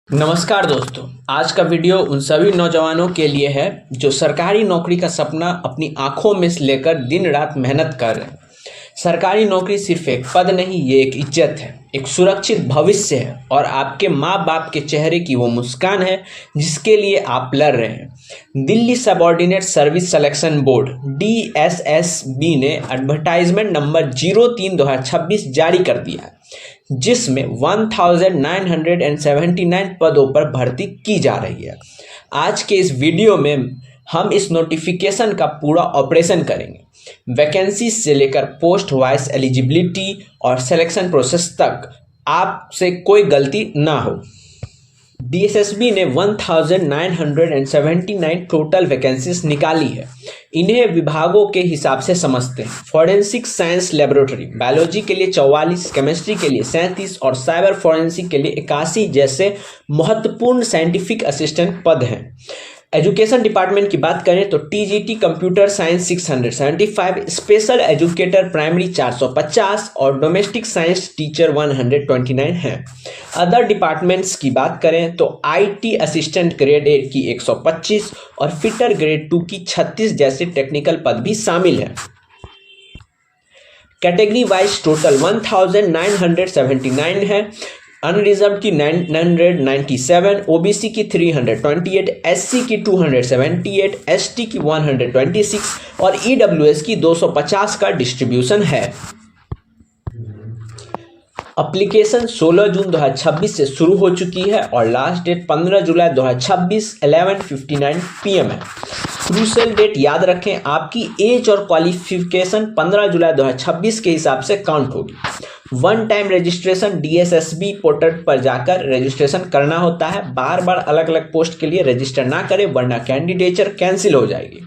नमस्कार दोस्तों, आज का वीडियो उन सभी नौजवानों के लिए है जो सरकारी नौकरी का सपना अपनी आंखों में से लेकर दिन रात मेहनत कर रहे हैं। सरकारी नौकरी सिर्फ एक पद नहीं, ये एक इज्जत है, एक सुरक्षित भविष्य है और आपके माँ बाप के चेहरे की वो मुस्कान है जिसके लिए आप लड़ रहे हैं। Delhi subordinate service selection board DSSB ने एडवर्टाइजमेंट नंबर 03/2026 जारी कर दिया है, जिसमें 1979 पदों पर भर्ती की जा रही है। आज के इस वीडियो में हम इस नोटिफिकेशन का पूरा ऑपरेशन करेंगे, वैकेंसी से लेकर पोस्ट वाइज एलिजिबिलिटी और सिलेक्शन प्रोसेस तक, आपसे कोई गलती ना हो। DSSB ने 1979 टोटल वैकेंसीज निकाली है। इन्हें विभागों के हिसाब से समझते हैं। फॉरेंसिक साइंस लेबोरेटरी, बायोलॉजी के लिए 44, केमिस्ट्री के लिए 37 और साइबर फॉरेंसिक के लिए 81 जैसे महत्वपूर्ण साइंटिफिक असिस्टेंट पद हैं। एजुकेशन डिपार्टमेंट की बात करें तो TGT computer science 675, special educator primary 450 और डोमेस्टिक साइंस टीचर 129 हैं। अदर डिपार्टमेंट्स की बात करें तो IT असिस्टेंट ग्रेड 1 की 125 और फिटर ग्रेड 2 की 36 जैसे टेक्निकल पद भी शामिल हैं। कैटेगरी वाइज टोटल 1979 है। अनरिजर्व की 997, OBC की 328, SC की 278, ST की 126 और EWS की 250 का डिस्ट्रीब्यूशन है। एप्लीकेशन 16 जून 2026 से शुरू हो चुकी है और लास्ट डेट 15 जुलाई 2026 11:59 PM है। क्रूशियल डेट याद रखें, आपकी एज और क्वालिफिकेशन 15 जुलाई 2026 के हिसाब से काउंट होगी। One time registration DSSB portal पर जाकर रजिस्ट्रेशन करना होता है। बार बार अलग अलग पोस्ट के लिए रजिस्टर ना करें वरना कैंडिडेचर कैंसिल हो जाएगी।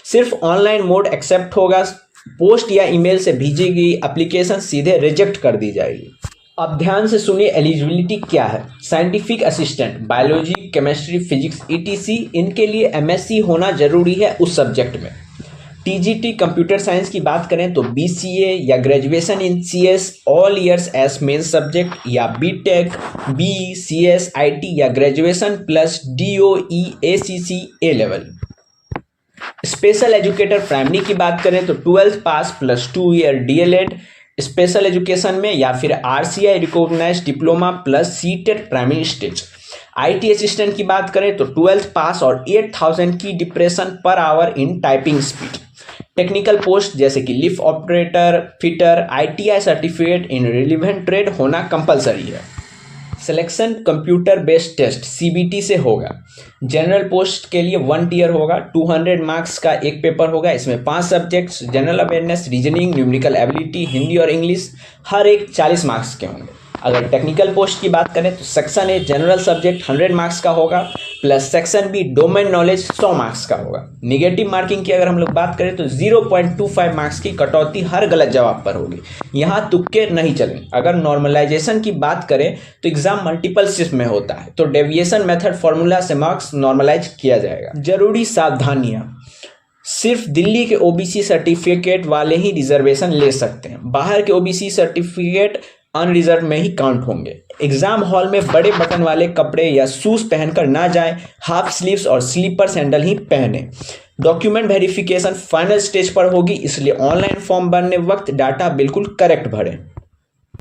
सिर्फ ऑनलाइन मोड एक्सेप्ट होगा। पोस्ट या ईमेल से भेजी गई एप्लीकेशन सीधे रिजेक्ट कर दी जाएगी। अब ध्यान से सुनिए, एलिजिबिलिटी क्या है। Scientific assistant, biology, chemistry, physics ETC, इनके लिए MSc होना जरूरी है उस सब्जेक्ट में। TGT कंप्यूटर साइंस की बात करें तो BCA या graduation in CS all years as main subject या BTech, BE, CS, IT या graduation plus DOE ACC A level. Special educator primary की बात करें तो 12th pass plus 2 year DLED special education में या फिर RCI recognised diploma plus CTET primary stage. IT assistant की बात करें तो 12th पास और 8000 की depression per hour in typing speed. Technical post जैसे कि lift operator, fitter, ITI certificate in relevant trade होना कंपलसरी है। Selection computer based test CBT से होगा। जनरल पोस्ट के लिए 1 टीयर होगा। 200 मार्क्स का एक पेपर होगा। इसमें 5 subjects, general awareness, reasoning, numerical ability, Hindi और इंग्लिश, हर एक 40 मार्क्स के होंगे। अगर टेक्निकल पोस्ट की बात करें तो section A general subject 100 marks का होगा plus section B domain knowledge 100 marks का होगा। निगेटिव मार्किंग की अगर हम लोग बात करें तो 0.25 मार्क्स की कटौती हर गलत जवाब पर होगी। यहाँ तुक्के नहीं चलेंगे। अगर नॉर्मलाइजेशन की बात करें तो एग्जाम मल्टीपल शिफ्ट में होता है तो डेविएशन मेथड फॉर्मूला से मार्क्स नॉर्मलाइज किया जाएगा। जरूरी सावधानियाँ, सिर्फ दिल्ली के OBC सर्टिफिकेट वाले ही रिजर्वेशन ले सकते हैं। बाहर के OBC सर्टिफिकेट अनरिजर्व में ही काउंट होंगे। एग्जाम हॉल में बड़े बटन वाले कपड़े या शूज पहनकर ना जाएं, हाफ स्लीव्स और स्लीपर सैंडल ही पहने। डॉक्यूमेंट वेरिफिकेशन फाइनल स्टेज पर होगी, इसलिए ऑनलाइन फॉर्म भरने वक्त डाटा बिल्कुल करेक्ट भरें।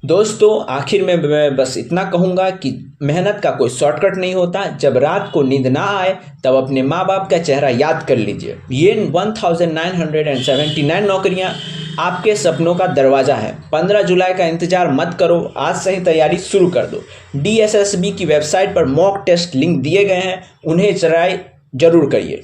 दोस्तों, आखिर में मैं बस इतना कहूँगा कि मेहनत का कोई शॉर्टकट नहीं होता। जब रात को नींद ना आए तब अपने माँ बाप का चेहरा याद कर लीजिए। ये 1979 नौकरियाँ आपके सपनों का दरवाज़ा है। 15 जुलाई का इंतजार मत करो, आज से ही तैयारी शुरू कर दो। DSSB की वेबसाइट पर मॉक टेस्ट लिंक दिए गए हैं, उन्हें ट्राई जरूर करिए।